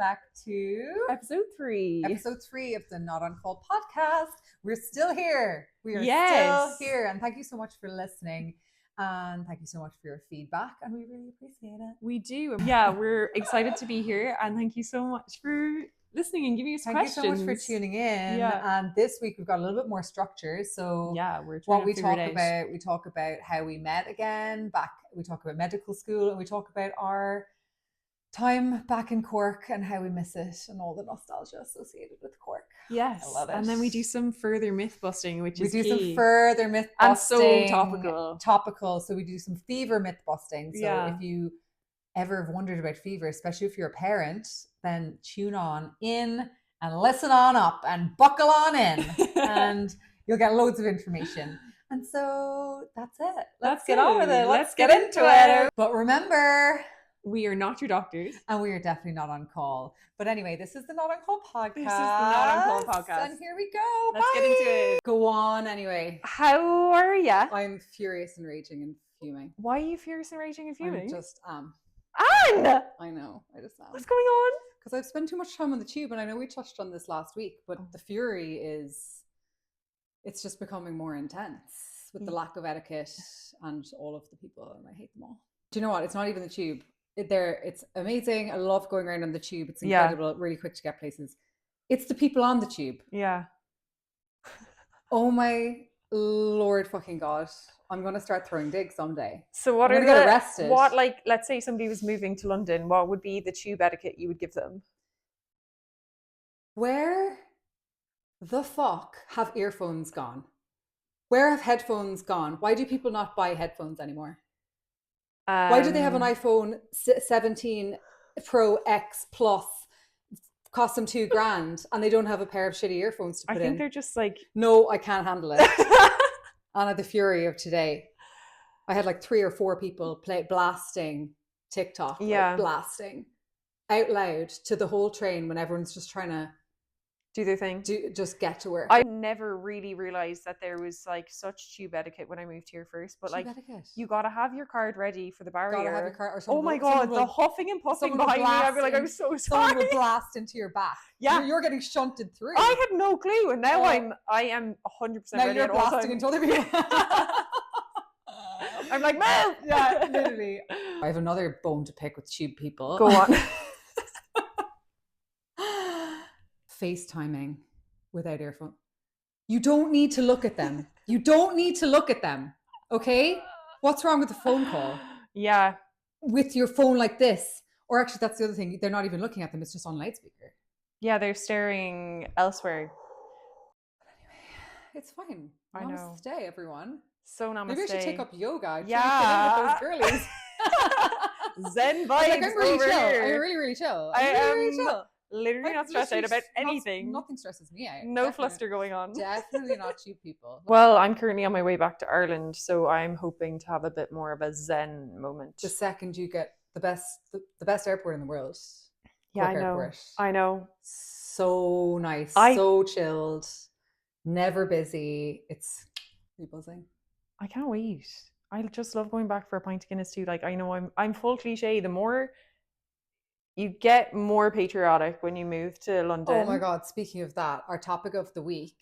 back to episode 3. Episode 3 of the Not On Call podcast. We're still here. We are Yes. still here. And thank you so much for listening. And thank you so much for your feedback. And we really appreciate it. We do. Yeah, we're excited to be here. And thank you so much for listening and giving us questions. Thank you so much for tuning in. Yeah. And this week we've got a little bit more structure. So yeah, we're trying what to we figure talk it out. about, we talk about how we met again. We talk about medical school, and we talk about our time back in Cork and how we miss it and all the nostalgia associated with Cork. Yes. I love it. And then we do some further myth busting, which is we do key. some further myth and busting. so Topical. So we do some fever myth busting. So Yeah. if you ever have wondered about fever, especially if you're a parent, then tune on in and listen on up and buckle on in and you'll get loads of information. And so that's it. Let's get on with it. Let's get into it. But remember, we are not your doctors. and we are definitely not on call. But anyway, this is the Not On Call podcast. This is the Not On Call podcast. And here we go. Let's get into it. Go on anyway. How are ya? I'm furious and raging and fuming. Why are you furious and raging and fuming? I just am. Anne! I know. I just am. What's going on? Because I've spent too much time on the tube, and I know we touched on this last week, but the fury is, it's just becoming more intense with the lack of etiquette and all of the people, and I hate them all. Do you know what? It's not even the tube. It's amazing. I love going around on the tube. It's incredible, really quick to get places. It's the people on the tube. Yeah. Oh my Lord fucking God. I'm going to start throwing digs someday. So what I'm are gonna get arrested. What, like, let's say somebody was moving to London, what would be the tube etiquette you would give them? Where the fuck have earphones gone? Where have headphones gone? Why do people not buy headphones anymore? Why do they have an iPhone 17 Pro X Plus, cost them $2,000, and they don't have a pair of shitty earphones to put in? I think they're just like... No, I can't handle it. And at the fury of today, I had like 3 or 4 people blasting TikTok, Yeah. like blasting out loud to the whole train when everyone's just trying to do their thing. Just get to work. I never really realized that there was like such tube etiquette when I moved here first, but Tube like etiquette. you gotta have your card ready for the barrier. Gotta have your card, or oh my God, the huffing and puffing behind me, I'd be like, I'm so sorry. Someone will blast into your back. Yeah. You're getting shunted through. I had no clue, and now I am 100% now ready you're at all blasting times. into other people. I'm like, move! Yeah, literally. I have another bone to pick with tube people. Go on. FaceTiming without earphone. You don't need to look at them. You don't need to look at them. Okay? What's wrong with the phone call? Yeah. With your phone like this. Or actually, that's the other thing. They're not even looking at them. It's just on loudspeaker. Yeah, they're staring elsewhere. Anyway, it's fine. I know. Namaste, everyone. So namaste. Maybe I should take up yoga. Yeah. With those girlies. Zen vibes Like, I'm really over chill. here. I'm really, really chill. I am really chill. literally not stressed out about anything. Nothing stresses me out. No fluster going on. Definitely not tube people. Well, I'm currently on my way back to Ireland, so I'm hoping to have a bit more of a zen moment. The second you get the best airport in the world. Yeah, Cork I know. Airport. I know. So nice. So chilled. Never busy. It's really buzzing. I can't wait. I just love going back for a pint of Guinness too. Like, I know I'm full cliche. The more you get more patriotic when you move to London. Oh my God. Speaking of that, our topic of the week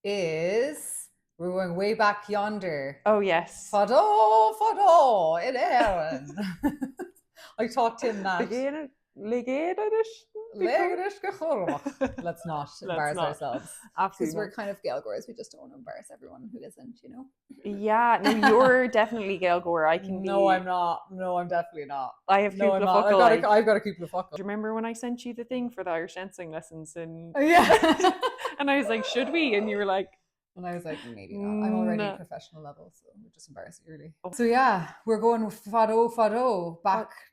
is we're going way back yonder. Oh, yes. Fado, in Erin. I taught him that. Let's not embarrass ourselves. Absolutely. Because we're kind of Gaelgores. We just don't want to embarrass everyone who isn't, you know? Yeah, no, you're definitely Gaelgore. I can be. No, I'm not. No, I'm definitely not. I have no, keep I'm the not. fuckle. I've got to keep the fuckle. Do you remember when I sent you the thing for the Irish dancing lessons? And yeah. And I was like, should we? And you were like, and I was like, maybe not. I'm already No. professional level, so we're just embarrassed really. So yeah, we're going with Fado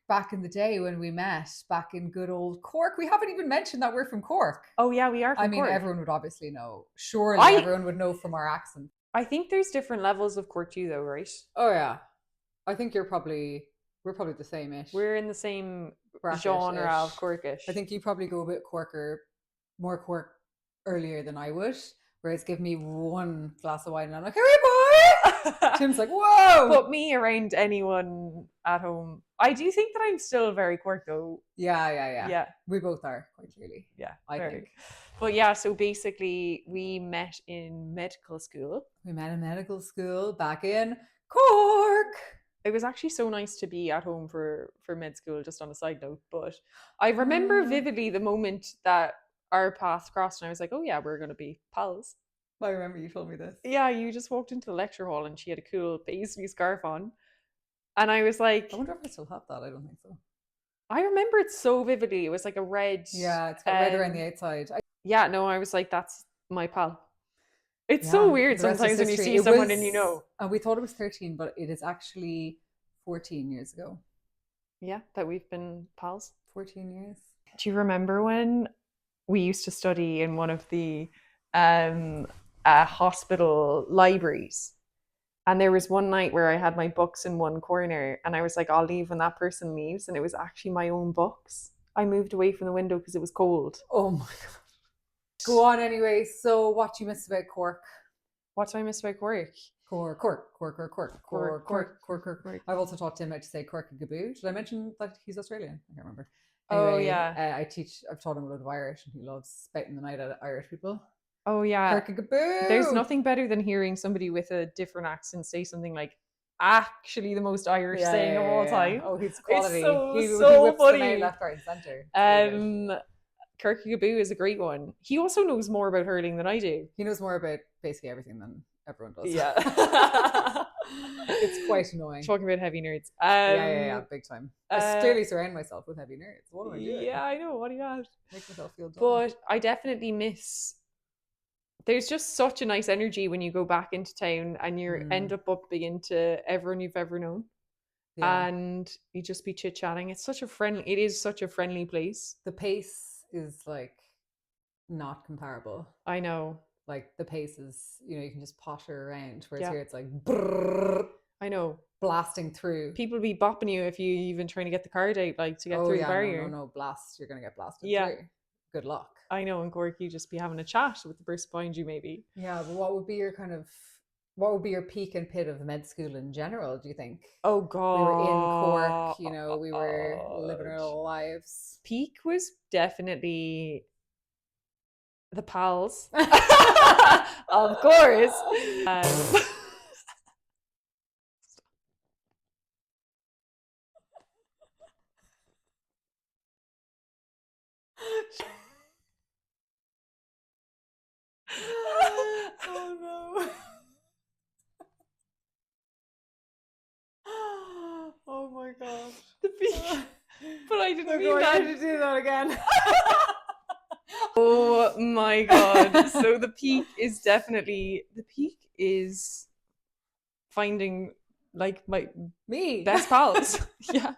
back in the day when we met, back in good old Cork. We haven't even mentioned that we're from Cork. oh yeah, we are from I mean, Cork. everyone would obviously know. Surely everyone would know from our accent. I think there's different levels of Cork too, though, right? Oh yeah, I think we're probably the same-ish. We're in the same Bracket-ish. genre of Corkish. I think you probably go a bit more Cork earlier than I would. Whereas give me one glass of wine and I'm like, hurry boy! Tim's like, whoa! Put me around anyone at home. I do think that I'm still very Cork though. Yeah. We both are, quite clearly. Yeah, I very. think. But yeah, so basically we met in medical school. We met in medical school back in Cork. It was actually so nice to be at home for med school, just on a side note. But I remember vividly the moment that our paths crossed and I was like, oh yeah, we're going to be pals. I remember you told me this. Yeah, you just walked into the lecture hall and she had a cool paisley scarf on. And I was like, I wonder if I still have that. I don't think so. I remember it so vividly. It was like a red. Yeah, it's got red around the outside. Yeah, no, I was like, that's my pal. It's so weird sometimes when you see someone and you know. And we thought it was 13, but it is actually 14 years ago. Yeah, that we've been pals. 14 years. Do you remember when we used to study in one of the hospital libraries? And there was one night where I had my books in one corner and I was like, I'll leave when that person leaves. And it was actually my own books. I moved away from the window because it was cold. Oh my God. Go on anyway. So what do you miss about Cork? What do I miss about Cork? Cork. I've also taught Tim how to say Corcaigh. Did I mention that he's Australian? I can't remember. Anyway, oh yeah. I've taught him a load of Irish and he loves spouting the night at Irish people. Oh yeah. Corcaigh. There's nothing better than hearing somebody with a different accent say something like actually the most Irish saying of all time. Oh, he's quality. It's so he whips funny. them out left, right, and centre. Corcaigh is a great one. He also knows more about hurling than I do. He knows more about basically everything than everyone does. Yeah. It's quite annoying. Talking about heavy nerds. Yeah, big time. I clearly surround myself with heavy nerds. What am I doing? Yeah, I know. What do you have? Make myself feel dumb. But I definitely miss. There's just such a nice energy when you go back into town and you end up bumping into everyone you've ever known. Yeah. And you just be chit-chatting. It is such a friendly place. The pace is like not comparable. I know. Like the pace is, you can just potter around. Whereas here it's like brrr, I know. Blasting through. People be bopping you if you even trying to get the card out, like to get through the barrier. No, blast. You're gonna get blasted through. Good luck. I know, in Cork you just be having a chat with the person behind you maybe. Yeah, but what would be your peak and pit of med school in general, do you think? Oh God. We were in Cork, we were living our lives. Peak was definitely the pals. Of course. Oh no. Oh my God. The peak. But I didn't mean that. To do that again. Oh my God. So the peak is finding like my best pals. Yeah.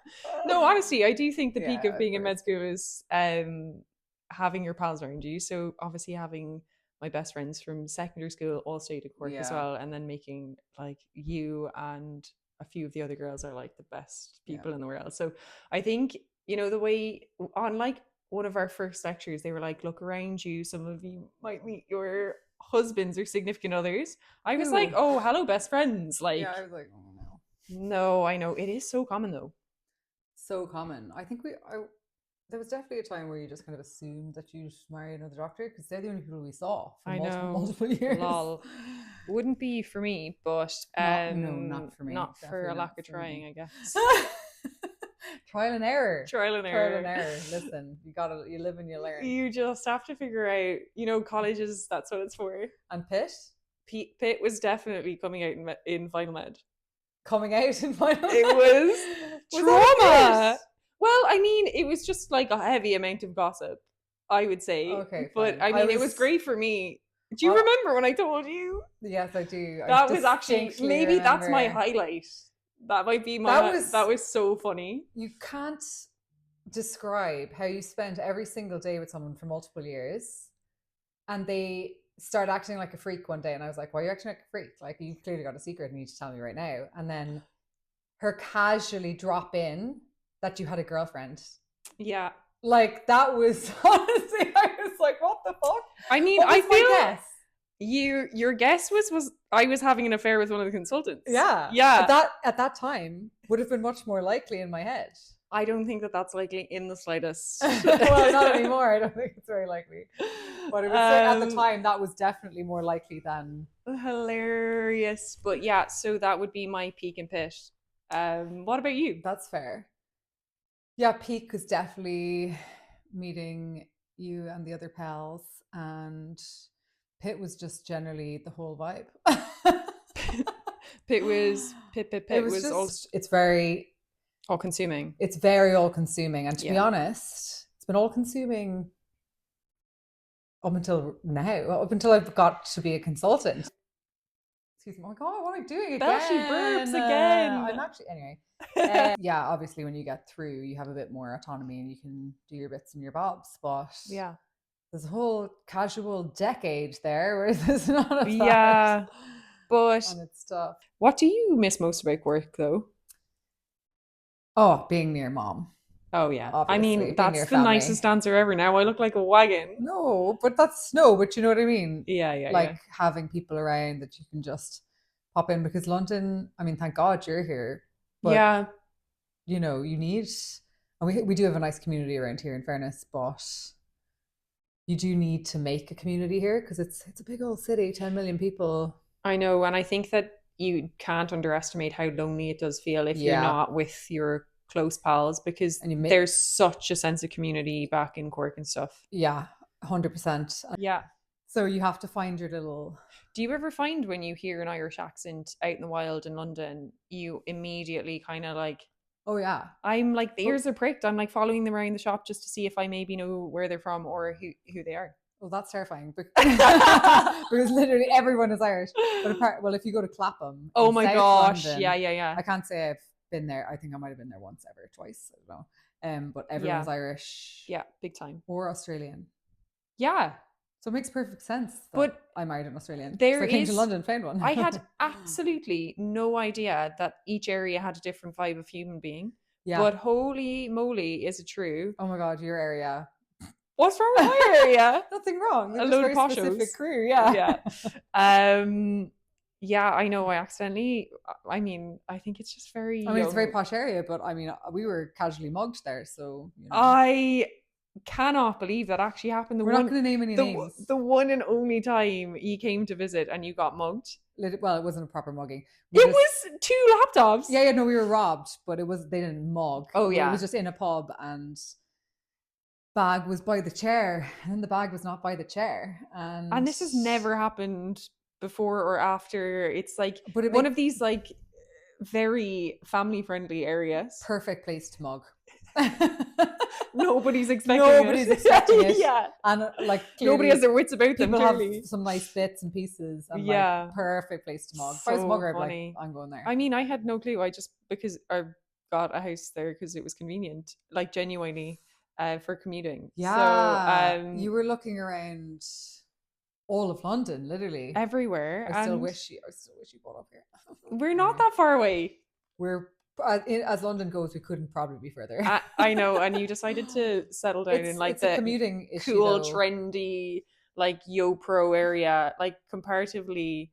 No, honestly, I do think the peak of being in med school is having your pals around you. So obviously having my best friends from secondary school all stayed at Cork as well, and then making like you and a few of the other girls are like the best people in the world. So I think, the way on like one of our first lectures, they were like, look around you, some of you might meet your husbands or significant others. I was like, oh, hello, best friends. Like, I was like, oh no. No, I know. It is so common though. So common. I think there was definitely a time where you just kind of assumed that you'd marry another doctor because they're the only people we saw for multiple years. Lol. Wouldn't be for me, but not for me. Not for a lack of trying, I guess. Trial and error. Listen, you live and you learn. You just have to figure out, colleges, that's what it's for. And Pitt? Pitt was definitely coming out in final med. Coming out in final med? It was trauma. Well, I mean, it was just like a heavy amount of gossip, I would say. Okay, but I mean, it was great for me. Do you remember when I told you? Yes, I do. That was actually maybe that's my highlight. That might be my. That was so funny. You can't describe how you spent every single day with someone for multiple years, and they start acting like a freak one day, and I was like, "Why are you acting like a freak? Like you clearly got a secret, and you need to tell me right now." And then her casually drop in that you had a girlfriend. Yeah. Like that was honestly, I was like, what the fuck? I mean, I feel Your guess was I was having an affair with one of the consultants. Yeah. Yeah. At that time would have been much more likely in my head. I don't think that that's likely in the slightest. Well, not anymore. I don't think it's very likely. But it was at the time that was definitely more likely than. Hilarious. But yeah, so that would be my peak and pit. What about you? That's fair. Yeah, peak was definitely meeting you and the other pals, and pit was just generally the whole vibe. Pit was it's very all consuming. It's very all consuming, and to be honest, it's been all consuming up until now, up until I've got to be a consultant. Excuse me. Oh my God, what am I doing again? Belchy burps again. I'm actually, anyway. Yeah, obviously when you get through, you have a bit more autonomy and you can do your bits and your bobs, but yeah, there's a whole casual decade there where there's not a yeah, but and it's tough. What do you miss most about Cork though? Oh, being near mom. Oh yeah, obviously. I mean that's the nicest answer ever. Now I look like a wagon. No, but but you know what I mean. Yeah, like having people around that you can just pop in, because London, I mean, thank God you're here. But, yeah, you know, you need, and we do have a nice community around here, in fairness, but you do need to make a community here because it's a big old city, 10 million people. I know, and I think that you can't underestimate how lonely it does feel if you're not with your close pals, because there's such a sense of community back in Cork and stuff. Yeah, 100%. Yeah. So you have to find your little... Do you ever find when you hear an Irish accent out in the wild in London, you immediately kind of like... Oh, yeah. I'm like, the ears are pricked. I'm like following them around the shop just to see if I maybe know where they're from or who they are. Well, that's terrifying because literally everyone is Irish. But well, if you go to Clapham, oh my South gosh, London, yeah. I can't say I've been there. I think I might have been there once, ever, twice. I don't know. But everyone's Irish. Yeah, big time. Or Australian. Yeah. So it makes perfect sense. But I married an Australian. I came to London, found one. I had absolutely no idea that each area had a different vibe of human being. Yeah. But holy moly, is it true? Oh my God, your area. What's wrong with my area? Nothing wrong. They're a load of poshos. Specific crew, yeah. Yeah, I know. I accidentally. I mean, I think it's just very. I mean, it's a very posh area, but I mean, we were casually mugged there, so. You know. I cannot believe that actually happened. We're not going to name any names. The one and only time you came to visit and you got mugged. Well, it wasn't a proper mugging. It was 2 laptops. Yeah, no, we were robbed, but they didn't mug. Oh yeah, it was just in a pub and. Bag was by the chair and the bag was not by the chair, and this has never happened before or after. It's like one of these like very family friendly areas. Perfect place to mug. Nobody's expecting it. Yeah, and like nobody has their wits about them. Have some nice bits and pieces. And, like, perfect place to mug. So if I was a mugger, funny. I'm going there. I mean, I had no clue. I just because I got a house there because it was convenient. Like genuinely. For commuting. Yeah. So you were looking around all of London, literally. Everywhere. I still wish you brought up here. We're not that far away. We're as London goes, we couldn't probably be further. I know, and you decided to settle down in like the commuting cool, issue, trendy, like Yo Pro area. Like comparatively,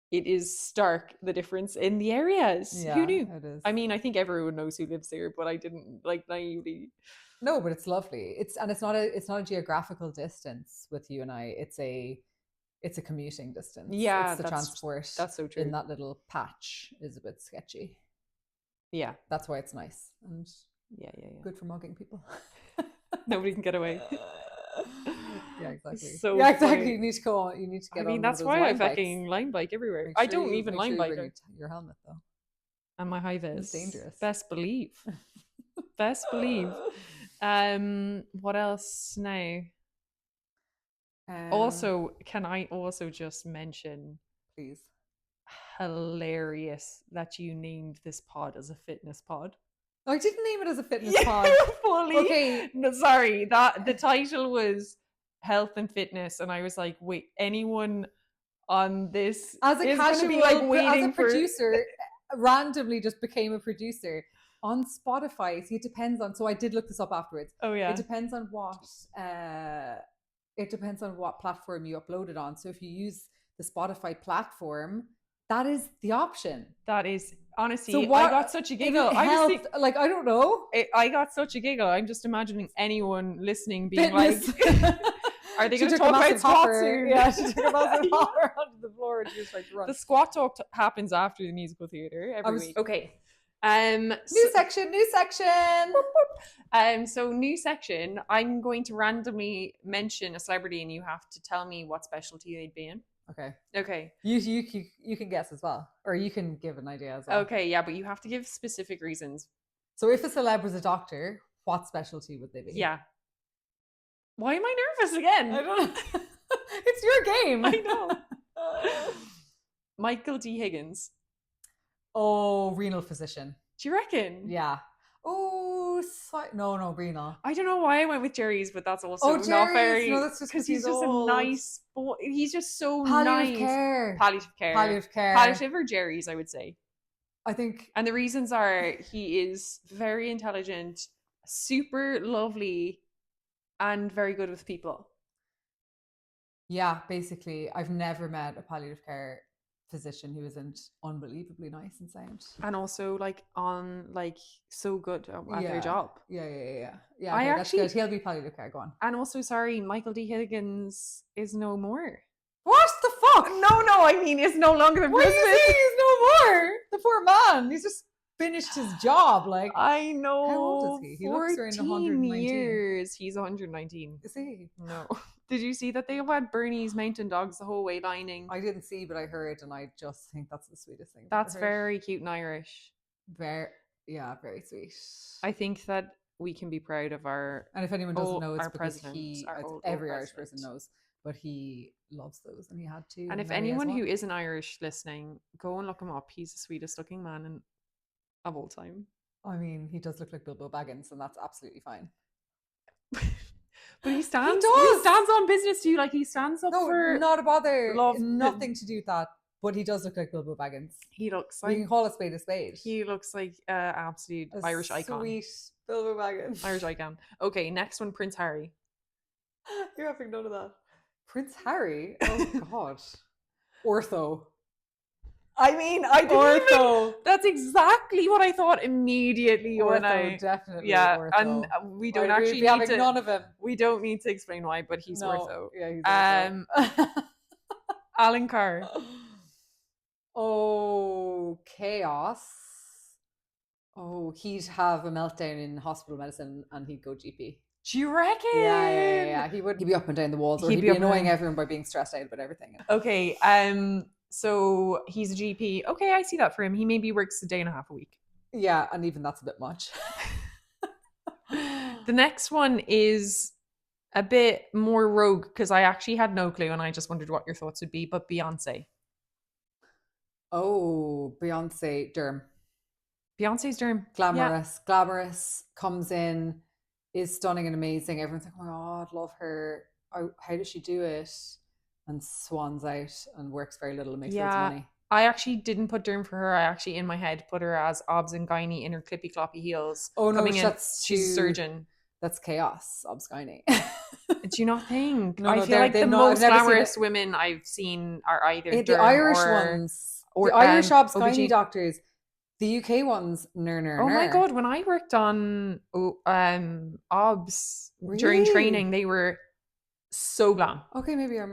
it is stark the difference in the areas. Yeah, who knew? It is. I mean, I think everyone knows who lives there, but I didn't like naively. No, but it's lovely. It's not a geographical distance with you and I. It's a commuting distance. Yeah, it's the transport. That's so true. In that little patch is a bit sketchy. Yeah, that's why it's nice and yeah. good for mugging people. Nobody can get away. Yeah, exactly. So yeah, exactly. Funny. You need to go on. You need to get. I mean, that's why I fucking line bike everywhere. Sure I don't even line bike. Your helmet though. And my high vis. It's dangerous. Best believe. Best believe. What else now? Also, can I also just mention, please, hilarious that you named this pod as a fitness pod. I didn't name it as a fitness pod. Fully. Okay. No, sorry. That the title was health and fitness, and I was like, wait, anyone on this as a casual, be like waiting as a producer, randomly just became a producer. On Spotify, see, it depends on. So I did look this up afterwards. Oh yeah, it depends on what it depends on what platform you upload it on. So if you use the Spotify platform, that is the option. That is honestly, So what, I got such a giggle. Like, I don't know. I got such a giggle. I'm just imagining anyone listening being like, are they going to talk about squats? Yeah, she took a massive hopper onto the floor and she was like, run. The squat talk happens after the musical theatre every week. Okay. New section. So new section. I'm going to randomly mention a celebrity, and you have to tell me what specialty they'd be in. Okay. You can guess as well, or you can give an idea as well. Okay, yeah, but you have to give specific reasons. So if a celeb was a doctor, what specialty would they be? Yeah. Why am I nervous again? I don't know. It's your game. I know. Michael D. Higgins. Oh, renal physician. Do you reckon? Yeah. Oh, no, renal. I don't know why I went with Jerry's, but that's also not very. No, that's just because he's just old. A nice boy. He's just so Palliative nice. Palliative care. Palliative or Jerry's, I would say. I think. And the reasons are he is very intelligent, super lovely, and very good with people. Yeah, basically, I've never met a palliative care physician who isn't unbelievably nice and sound, and also so good at their job. Yeah. Okay, actually, that's good. He'll be palliative care. Go on. And also, sorry, Michael D. Higgins is no more. What the fuck? No, I mean, it's no longer the president. What are you saying? He's no more. The poor man. He's just finished his job. Like, I know. How old is he? He looks around 119 years. He's 119. Is he? No. Did you see that they had Bernese mountain dogs the whole way lining? I didn't see, but I heard, and I just think that's the sweetest thing. That's very cute and Irish. Very sweet. I think that we can be proud of our. And if anyone doesn't know, it's because every Irish person knows, but he loves those, and he had to. And if anyone who isn't Irish listening, go and look him up. He's the sweetest looking man of all time. I mean, he does look like Bilbo Baggins, and that's absolutely fine. But he stands on business too. Like, he stands up for not a bother. Nothing to do with that. But he does look like Bilbo Baggins. He looks like, we can call a spade a spade. He looks like absolute Irish icon. Sweet Bilbo Baggins. Irish icon. Okay, next one, Prince Harry. You're having none of that. Prince Harry? Oh God. Ortho. I mean, I didn't even, that's exactly what I thought immediately ortho, definitely. Yeah, ortho. And we don't actually need to. None of him. We don't need to explain why, but he's ortho. Yeah, he's ortho. Alan Carr. Oh, chaos. Oh, he'd have a meltdown in hospital medicine, and he'd go GP. Do you reckon? Yeah. He'd be up and down the walls, or he'd be annoying everyone by being stressed out about everything. Okay. So he's a GP. Okay, I see that for him. He maybe works a day and a half a week. Yeah, and even that's a bit much. The next one is a bit more rogue, because I actually had no clue and I just wondered what your thoughts would be, but Beyonce. Oh, Beyonce, derm. Beyonce's derm. Glamorous, comes in, is stunning and amazing. Everyone's like, oh my God, love her. How does she do it? And swans out and works very little and makes loads of money. I actually didn't put derm for her. I actually, in my head, put her as obs and gynae in her clippy cloppy heels. Oh no, she's a surgeon. That's chaos, obs gynae. Do you not think? I feel like the most glamorous women I've seen are either derm the Irish ones, or the Irish obs gynae doctors. The UK ones, Oh my God, when I worked on obs during training, they were so glam. Okay, maybe I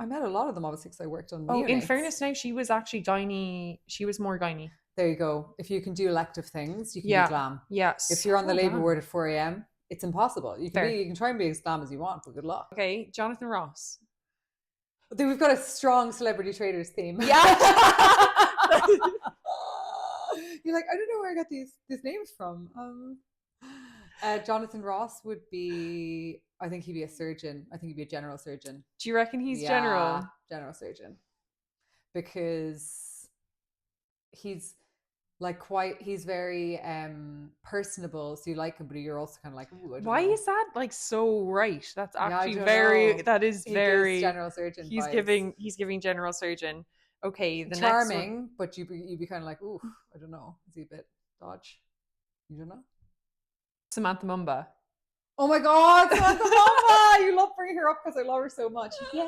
met a lot of them obviously because I worked on neonates. In fairness now, she was actually gynae. She was more gynae. There you go. If you can do elective things, you can be glam. Yes. If you're on the labour ward at 4 a.m, it's impossible. You can try and be as glam as you want, but good luck. Okay, Jonathan Ross. We've got a strong celebrity traders theme. Yeah. You're like, I don't know where I got these names from. Jonathan Ross would be, I think he'd be a surgeon. I think he'd be a general surgeon. Do you reckon he's general? General surgeon. Because he's he's very personable, so you like him, but you're also kind of like, ooh, why is that so right? That's actually he very general surgeon. He's giving general surgeon. Okay, the charming, next one, but you'd be kind of like, ooh, I don't know, is he a bit dodge? You don't know. Samantha Mumba. Oh my God, Samantha Mama! You love bringing her up because I love her so much. Yeah.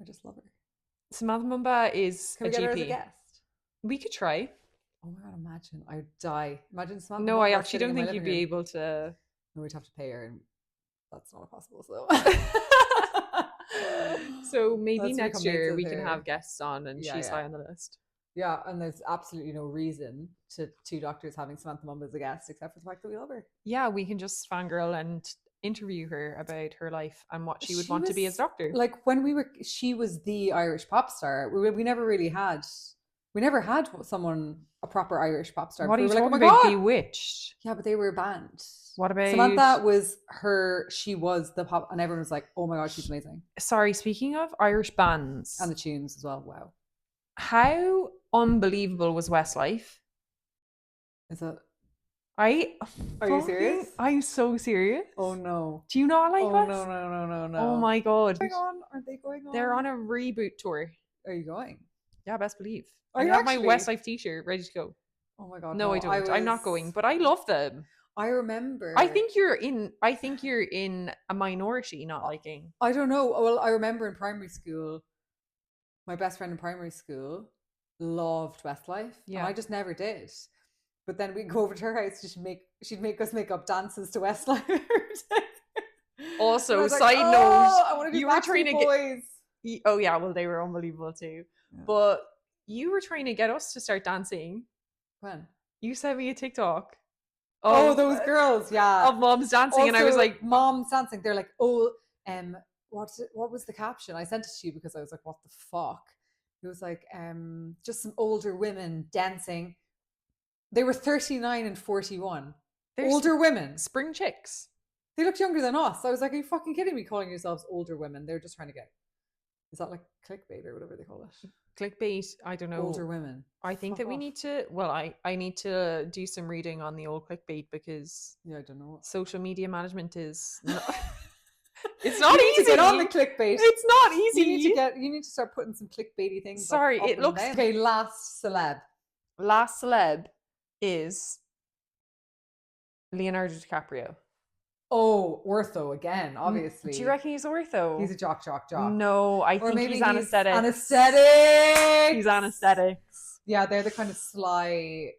I just love her. Samantha Mumba is Can we a get her GP. as a guest? We could try. Oh my God, imagine. I'd die. Imagine Samantha No, Mumba I actually sitting don't in my think you'd living be room. able to. No, we'd have to pay her, and that's not possible. So, So maybe Let's next become mates year with we can her. have guests on, and Yeah, she's yeah. high on the list. Yeah, and there's absolutely no reason to two doctors having Samantha Mumba as a guest, except for the fact that we love her. Yeah, we can just fangirl and interview her about her life and what she would want to be as was, doctor. Like when she was the Irish pop star. We never really had. We never had someone a proper Irish pop star. What are you We were talking like, oh my about? God! Bewitched. Yeah, but they were a band. What about Samantha was her? She was the pop, and everyone was like, "Oh my God, she's amazing!" Sorry, speaking of Irish bands And the tunes as well. Wow, how unbelievable was Westlife? is that? Are you serious? I'm so serious. Oh no! Do you not like Oh West? no! Oh my God! Going on? Aren't they going on? They're on a reboot tour. Are you going? Yeah, best believe. Are I you have my actually? Westlife t-shirt ready to go. Oh my God! No, I don't. I'm not going, but I love them. I remember. I think you're in a minority not liking. I don't know. Well, I remember in primary school, my best friend in primary school loved Westlife. Yeah. And I just never did. But then we'd go over to her house. She'd make us make up dances to Westlife. Also, like, side note, I want to do you were trying to Boys. Oh yeah, well they were unbelievable too. Yeah. But you were trying to get us to start dancing. When? You sent me a TikTok. Oh, those girls, yeah. Of moms dancing, also, and I was like, moms dancing. They're like, oh, what was the caption? I sent it to you because I was like, what the fuck? It was like, just some older women dancing. They were 39 and 41. Older women. Spring chicks. They looked younger than us. I was like, are you fucking kidding me calling yourselves older women? They're just trying to get, is that like clickbait or whatever they call it? Clickbait, I don't know. Older women. I think that we need to, I need to do some reading on the old clickbait because yeah, I don't know. Social media management is not, it's not easy. To get on the clickbait. It's not easy. You need to start putting some clickbaity things. Sorry, up it looks okay. Last celeb is Leonardo DiCaprio. Oh, ortho again, obviously. Do you reckon he's ortho? He's a jock. No, I think he's anesthetic. Anesthetic. He's anesthetics. Yeah, they're the kind of sly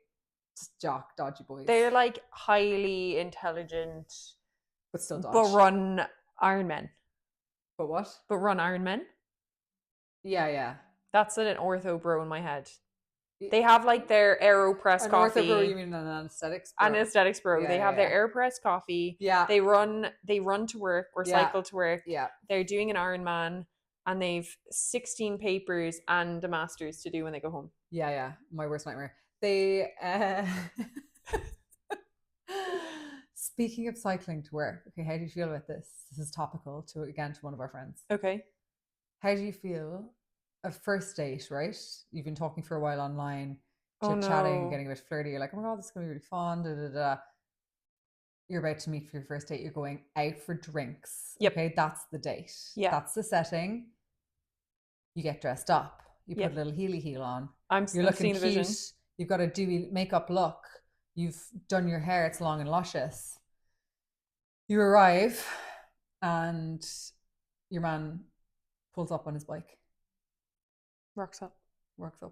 jock, dodgy boys. They're like highly intelligent, but still dodge. But run Iron Men. But what? But run Iron Men. Yeah. That's an ortho bro in my head. They have like their AeroPress coffee. Ortho bro, you mean an anesthetics bro? Anesthetics bro. Yeah, they have their AeroPress coffee. Yeah. They run to work or cycle to work. Yeah. They're doing an Ironman and they've 16 papers and a master's to do when they go home. Yeah. My worst nightmare. They speaking of cycling to work, okay, how do you feel about this? This is topical to one of our friends. Okay. How do you feel? A first date, right? You've been talking for a while online, chit-chatting, getting a bit flirty. You're like, oh my God, this is going to be really fun. You're about to meet for your first date. You're going out for drinks. Yep. Okay, that's the date. Yeah. That's the setting. You get dressed up. You put a little heely heel on. You're looking cute. You've got a dewy makeup look. You've done your hair. It's long and luscious. You arrive and your man pulls up on his bike. Works up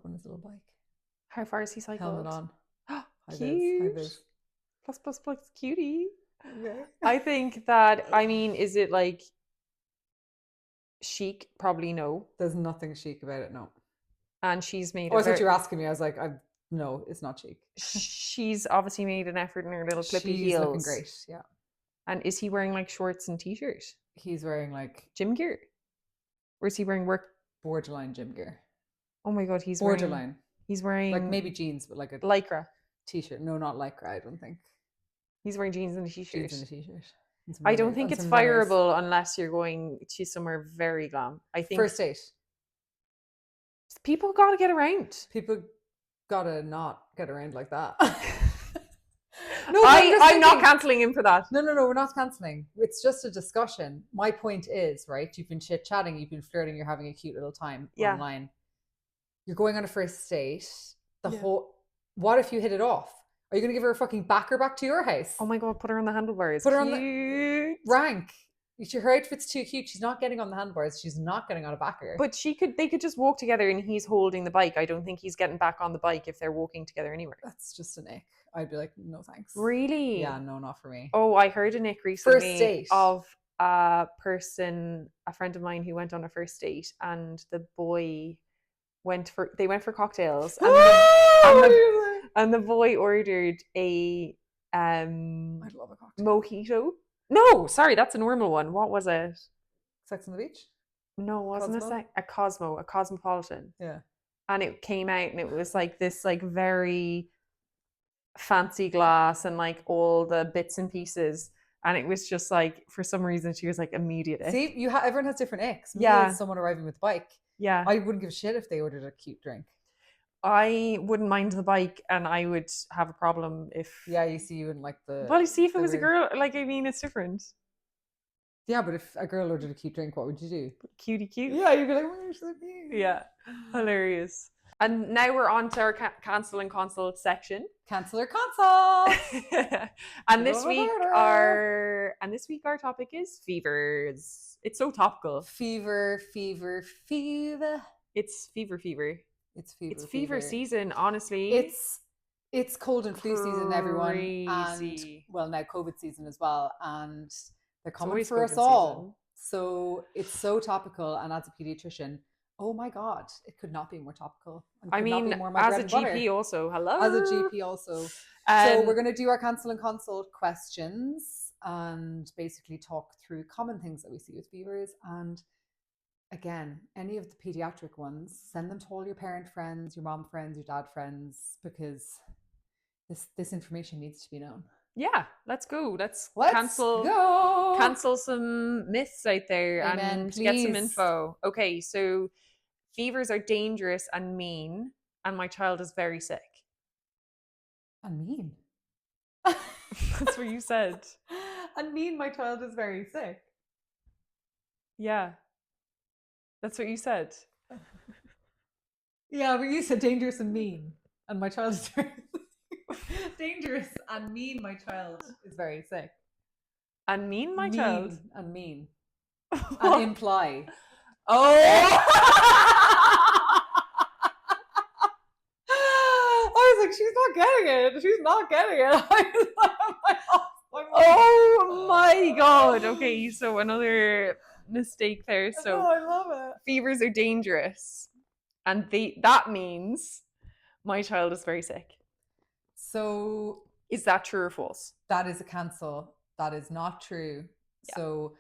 on his little bike. How far is he cycled? Helmet on. Cute. High vis. Plus, cutie. Okay. I think that, is it like chic? Probably no. There's nothing chic about it, no. And she's made. Oh, I thought you were asking me. I was like, no, it's not chic. She's obviously made an effort in her little clippy heels. She's looking great, yeah. And is he wearing like shorts and t-shirt? He's wearing like gym gear, or is he wearing borderline gym gear? Oh my God, he's borderline. He's wearing like maybe jeans, but like a lycra t-shirt. No, not lycra. I don't think. He's wearing jeans and a t-shirt. Jeans and a t-shirt. I don't think it's fireable unless you're going to somewhere very glam. I think first date. People gotta get around. People gotta not get around like that. No, I'm not cancelling him for that. No, we're not cancelling. It's just a discussion. My point is, right, you've been chit-chatting, you've been flirting, you're having a cute little time online. You're going on a first date. What if you hit it off? Are you going to give her a fucking backer back to your house? Oh my God, put her on the handlebars. Put her Cute. on the rank. Her outfit's too cute. She's not getting on the handlebars. She's not getting on a backer. But they could just walk together and he's holding the bike. I don't think he's getting back on the bike if they're walking together anywhere. That's just an ick. I'd be like, no thanks. Really? Yeah, no, not for me. Oh, I heard an ick recently First date. of a friend of mine who went on a first date, and the boy went for cocktails, and the boy ordered a I'd love a cocktail. mojito. No, sorry, that's a normal one. What was it? Sex on the Beach? No, wasn't Cosmo? a cosmopolitan. Yeah. And it came out and it was like this like very fancy glass and like all the bits and pieces. And it was just like, for some reason, she was like immediate ick. See, everyone has different icks. Me Yeah. as someone arriving with the bike. Yeah. I wouldn't give a shit if they ordered a cute drink. I wouldn't mind the bike, and I would have a problem if... Yeah, you see, you wouldn't like the... Well, you see, if it was a girl, like, I mean, it's different. Yeah, but if a girl ordered a cute drink, what would you do? Cutie cute. Yeah, you'd be like, oh, she's so cute. Yeah, hilarious. And now we're on to our cancel and consult section. Cancel or consult. and this week our topic is fevers. It's so topical. Fever. It's fever. It's fever. It's fever season, honestly. It's cold and flu season, everyone. Crazy. And well, now COVID season as well. And they're coming for COVID us all. season. So it's so topical. And as a pediatrician, oh my God, it could not be more topical. I mean, as a GP also, hello. As a GP also. So we're going to do our cancel and consult questions and basically talk through common things that we see with fevers. And again, any of the pediatric ones, send them to all your parent friends, your mom friends, your dad friends, because this information needs to be known. Yeah, let's go. Let's go. Cancel some myths out there. Amen, and please. Get some info. Okay, so fevers are dangerous and mean, and my child is very sick. And mean. That's what you said. And mean, my child is very sick. Yeah. That's what you said. Yeah, but you said dangerous and mean. And my child is very dangerous and mean, my child is very sick. And mean, my child? And mean. And imply. Oh! I was like, she's not getting it. She's not getting it. Oh my God. Okay, so another mistake there. So I love it. Fevers are dangerous, and that means my child is very sick. So is that true or false? That is a cancel. That is not true. Yeah. So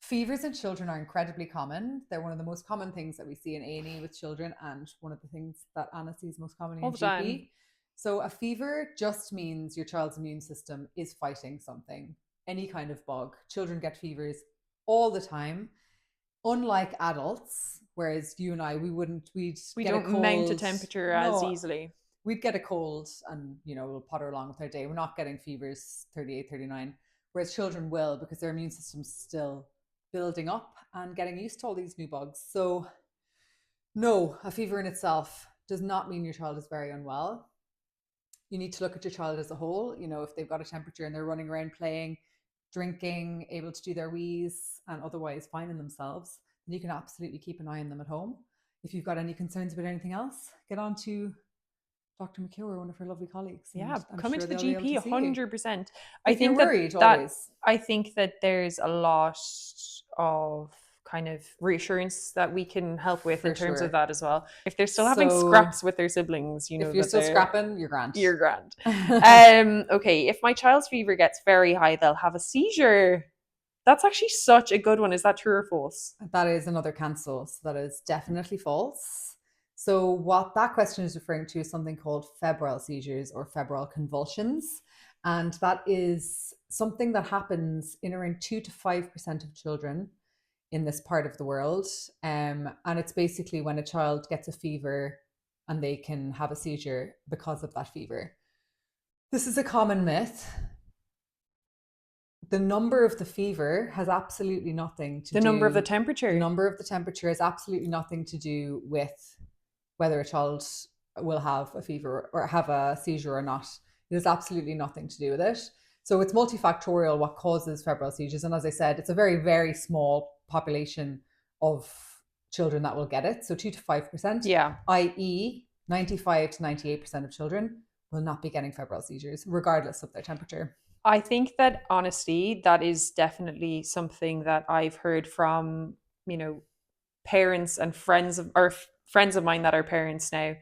fevers in children are incredibly common. They're one of the most common things that we see in A&E with children, and one of the things that Anna sees most commonly in GP. Time. So a fever just means your child's immune system is fighting something, any kind of bug. Children get fevers all the time, unlike adults, whereas you and I, we don't mount a temperature as easily. We'd get a cold and, we'll potter along with our day. We're not getting fevers 38, 39, whereas children will, because their immune system's still building up and getting used to all these new bugs. So no, a fever in itself does not mean your child is very unwell. You need to look at your child as a whole. If they've got a temperature and they're running around playing, drinking, able to do their wheeze, and otherwise finding themselves, then you can absolutely keep an eye on them at home. If you've got any concerns about anything else, get on to Dr. McKeower, one of her lovely colleagues. Yeah, come into the GP 100%. I think I think that there's a lot of kind of reassurance that we can help with in terms of that as well. If they're still having scraps with their siblings, if you're still scrapping, you're grand. You're grand. Okay, if my child's fever gets very high, they'll have a seizure. That's actually such a good one. Is that true or false? That is another cancel. So that is definitely false. So what that question is referring to is something called febrile seizures or febrile convulsions. And that is something that happens in around 2 to 5% of children in this part of the world. And it's basically when a child gets a fever and they can have a seizure because of that fever. This is a common myth. The number of the fever has absolutely nothing to do... The number of the temperature. The number of the temperature has absolutely nothing to do with whether a child will have a fever or have a seizure or not. It has absolutely nothing to do with it. So it's multifactorial what causes febrile seizures. And as I said, it's a very, very small population of children that will get it. So 2 to 5%, Yeah. i.e., 95 to 98% of children will not be getting febrile seizures, regardless of their temperature. I think that honestly, that is definitely something that I've heard from, parents and friends of mine that are parents now,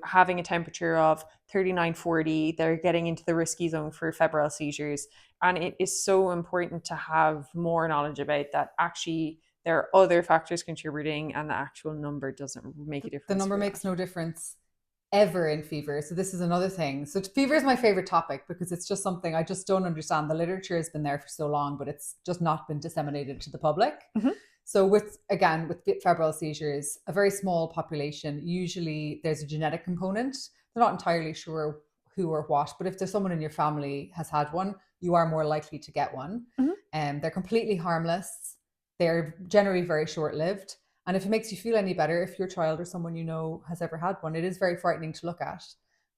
having a temperature of 39, 40, they're getting into the risky zone for febrile seizures. And it is so important to have more knowledge about that. Actually, there are other factors contributing, and the actual number doesn't make a difference. The number makes no difference ever in fever. So this is another thing. So fever is my favorite topic because it's just something I just don't understand. The literature has been there for so long, but it's just not been disseminated to the public. Mm-hmm. So with febrile seizures, a very small population, usually there's a genetic component. They're not entirely sure who or what, but if there's someone in your family has had one, you are more likely to get one. Mm-hmm. They're completely harmless. They're generally very short-lived. And if it makes you feel any better, if your child or someone you know has ever had one, it is very frightening to look at.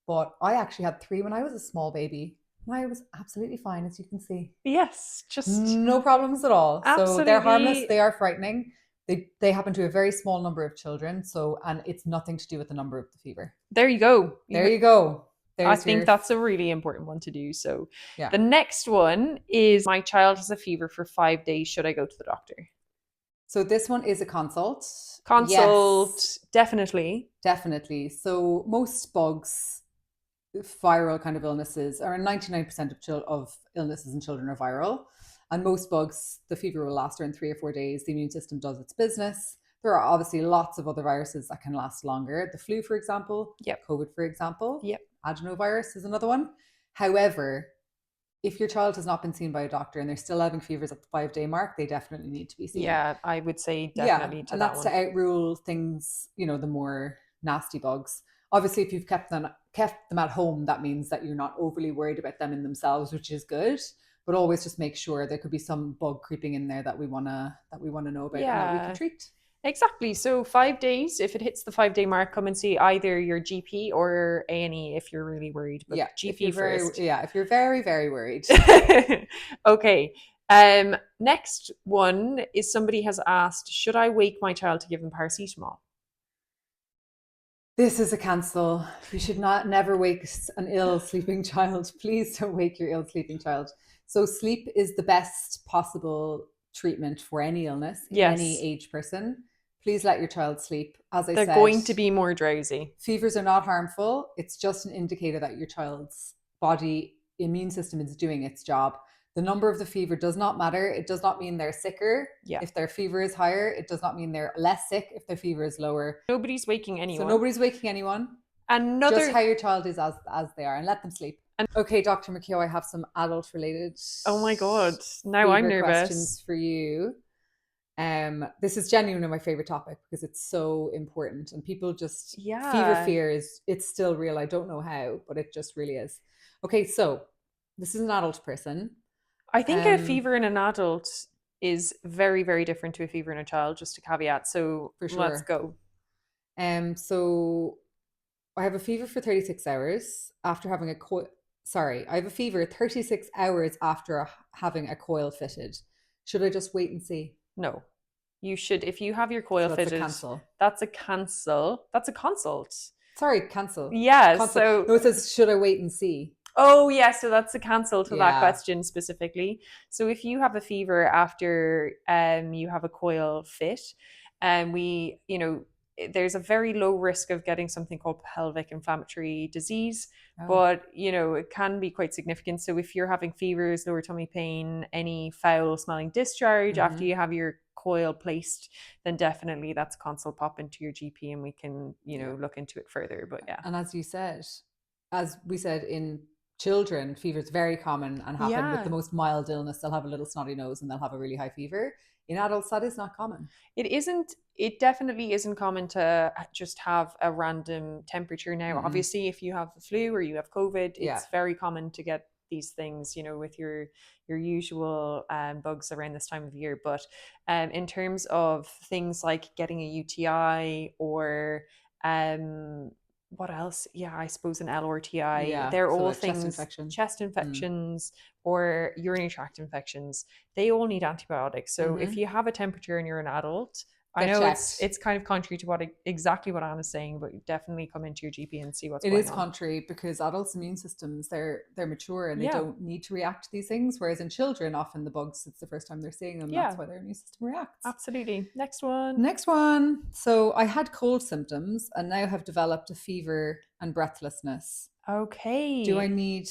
But I actually had 3 when I was a small baby. And I was absolutely fine, as you can see. Yes, just no problems at all. Absolutely. So they're harmless, they are frightening. They happen to a very small number of children. So, and it's nothing to do with the number of the fever. There you go. There you go. I think that's a really important one to do. So yeah. The next one is, my child has a fever for 5 days. Should I go to the doctor? So this one is a consult. Yes. Definitely. Definitely. So most bugs, viral kind of illnesses, around 99% of illnesses in children are viral. And most bugs, the fever will last around 3 or 4 days. The immune system does its business. There are obviously lots of other viruses that can last longer. The flu, for example. Yep. COVID, for example. Yep. Adenovirus is another one. However, if your child has not been seen by a doctor and they're still having fevers at the 5-day mark, they definitely need to be seen. Yeah, I would say definitely to and that that's one. to outrule things, the more nasty bugs. Obviously, if you've kept them at home, that means that you're not overly worried about them in themselves, which is good. But always just make sure there could be some bug creeping in there that we wanna know about and that we can treat. Exactly. So 5 days, if it hits the 5-day mark, come and see either your GP or A&E if you're really worried. But GP first. If you're very, very worried. Okay. Next one is, somebody has asked, should I wake my child to give him paracetamol? This is a cancel. You should never wake an ill sleeping child. Please don't wake your ill sleeping child. So sleep is the best possible treatment for any illness in any age person. Please let your child sleep. As I said, they're going to be more drowsy. Fevers are not harmful. It's just an indicator that your child's body immune system is doing its job. The number of the fever does not matter. It does not mean they're sicker. If their fever is higher, it does not mean they're less sick if their fever is lower. Nobody's waking anyone. So nobody's waking anyone. Just how your child is as they are, and let them sleep. Okay, Dr. McKeough, I have some adult related. Oh my God. Now I'm nervous. Questions for you. This is genuinely my favorite topic because it's so important, and people just fever fear it's still real. I don't know how, but it just really is. Okay, so this is an adult person. I think a fever in an adult is very, very different to a fever in a child, just a caveat. So for sure. Let's go. So I have a fever for 36 hours after having I have a fever 36 hours after having a coil fitted. Should I just wait and see? No. You should, if you have your coil fitted. That's a cancel. That's a consult. Sorry, cancel. Yeah. Cancel. So no, it says, should I wait and see? Oh, yeah. So that's a cancel to that question specifically. So if you have a fever after you have a coil fit, there's a very low risk of getting something called pelvic inflammatory disease, but it can be quite significant. So if you're having fevers, lower tummy pain, any foul smelling discharge after you have your coil placed, then definitely that's a consult. Pop into your GP and we can look into it further. But and as we said, in children, fever is very common and happen with the most mild illness. They'll have a little snotty nose and they'll have a really high fever. In adults, that is not common. It definitely isn't common to just have a random temperature now. Obviously, if you have the flu or you have COVID, it's very common to get these things, with your usual bugs around this time of year. But in terms of things like getting a UTI or what else? Yeah, I suppose an LRTI. Yeah, They're so all like chest things, infection. chest infections or urinary tract infections. They all need antibiotics. So if you have a temperature and you're an adult, I Get know checked. it's kind of contrary to exactly what Anna's saying, but definitely come into your GP and see what's It going is on. contrary because adults' immune systems, they're mature and they Yeah. don't need to react to these things. Whereas in children, often the bugs, it's the first time they're seeing them. Yeah. That's why their immune system reacts. Absolutely. Next one. Next one. So I had cold symptoms and now have developed a fever and breathlessness. Okay. Do I need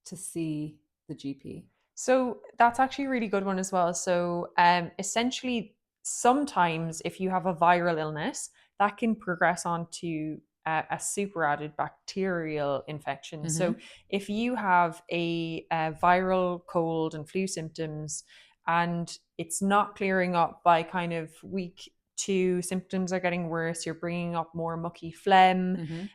to see the GP? So that's actually a really good one as well. So essentially, sometimes if you have a viral illness, that can progress on to a superadded bacterial infection. So if you have a viral cold and flu symptoms and it's not clearing up by kind of week 2, symptoms are getting worse, you're bringing up more mucky phlegm,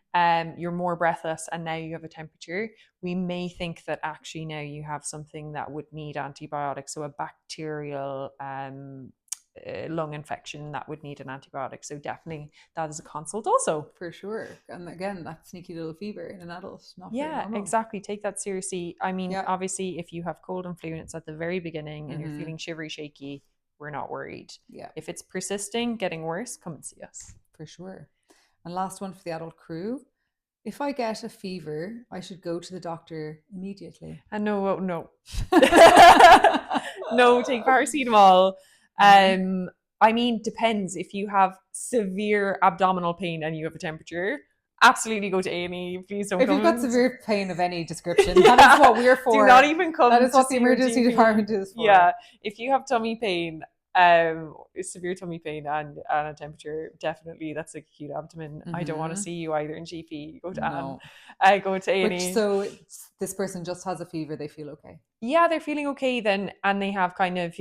you're more breathless, and now you have a temperature, we may think that actually now you have something that would need antibiotics. So a bacterial lung infection that would need an antibiotic. So definitely that is a consult also. For sure. And again, that sneaky little fever in an adult, not very Yeah, normal. exactly. Take that seriously. I mean, obviously, if you have cold and flu and it's at the very beginning and you're feeling shivery, shaky, we're not worried. Yeah. If it's persisting, getting worse, come and see us. For sure. And last one for the adult crew. If I get a fever, I should go to the doctor immediately. And no. No, take paracetamol. I mean, depends. If you have severe abdominal pain and you have a temperature, absolutely go to A&E. Please don't. If you've got severe pain of any description, that is what we're for. Do not even come. That is what the emergency department is for. Yeah, if you have tummy pain, severe tummy pain and a temperature, definitely that's like acute abdomen. I don't want to see you either in GP. Go to Anne. Go to A&E. So this person just has a fever, they feel okay. Yeah, they're feeling okay then, and they have kind of,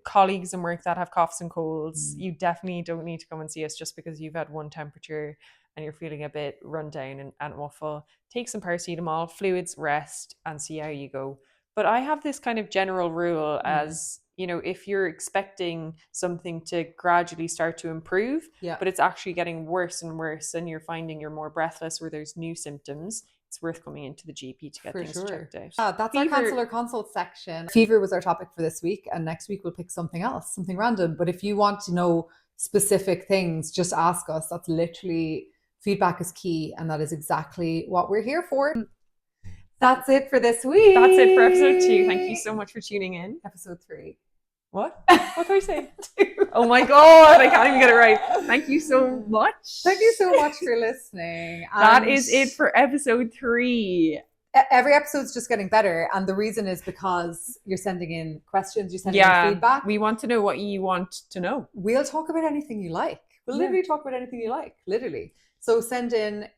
colleagues in work that have coughs and colds. You definitely don't need to come and see us just because you've had one temperature and you're feeling a bit run down and awful. Take some paracetamol, fluids, rest, and see how you go. But I have this kind of general rule as, if you're expecting something to gradually start to improve, but it's actually getting worse and worse and you're finding you're more breathless or there's new symptoms, it's worth coming into the GP to get things checked out. That's our counselor consult section. Fever was our topic for this week, and next week we'll pick something else, something random. But if you want to know specific things, just ask us. That's literally, feedback is key, and that is exactly what we're here for. That's it for this week. That's it for episode 2. Thank you so much for tuning in. Episode 3. What? What did I say? 2. Oh my God, I can't even get it right. Thank you so much. Thank you so much for listening. That is it for episode 3. Every episode's just getting better, and the reason is because you're sending in questions, you're sending in feedback. We want to know what you want to know. We'll talk about anything you like. We'll literally talk about anything you like, literally. So send in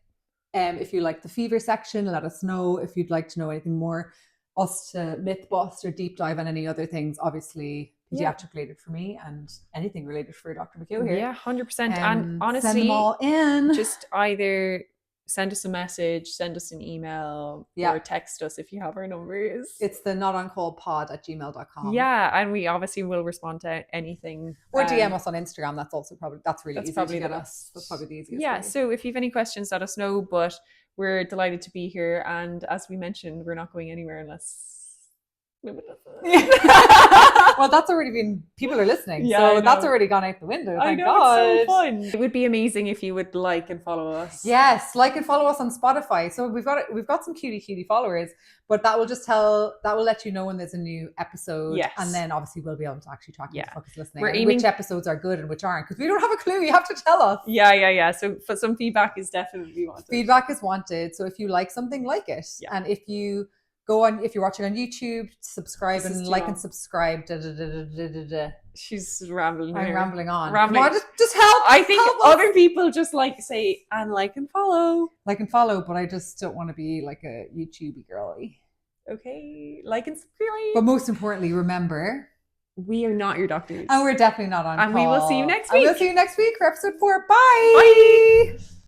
if you like the fever section, let us know. If you'd like to know anything more, us to myth bust or deep dive on any other things, obviously pediatric related for me and anything related for Dr. McHugh here. Yeah, 100%. And honestly, send them all in. Just either send us a message, send us an email, or text us if you have our numbers. It's the notoncallpod@gmail.com. Yeah, and we obviously will respond to anything. Or DM us on Instagram. That's also really easy probably to get us. That's probably the easiest. Yeah, so if you have any questions, let us know. But we're delighted to be here. And as we mentioned, we're not going anywhere unless... Well, that's already been, people are listening, so that's already gone out the window. Thank God. It's so fun. It would be amazing if you would like and follow us. Yes, like and follow us on Spotify. So we've got some cutie followers, but that will let you know when there's a new episode. Yes. And then obviously we'll be able to actually track who the fuck is listening. We're and aiming... which episodes are good and which aren't, because we don't have a clue. You have to tell us. Yeah. So some feedback is definitely wanted. Feedback is wanted. So if you like something, like it. Yeah. And if you go on, if you're watching on YouTube, subscribe and like and subscribe. She's rambling. I'm rambling on. Rambling. Come on, just help. I think other people just like to say and like and follow. Like and follow, but I just don't want to be like a YouTubey girly. Okay, like and subscribe. But most importantly, remember, we are not your doctors. And we're definitely not on call. And we will see you next week. We'll see you next week for episode 4. Bye. Bye.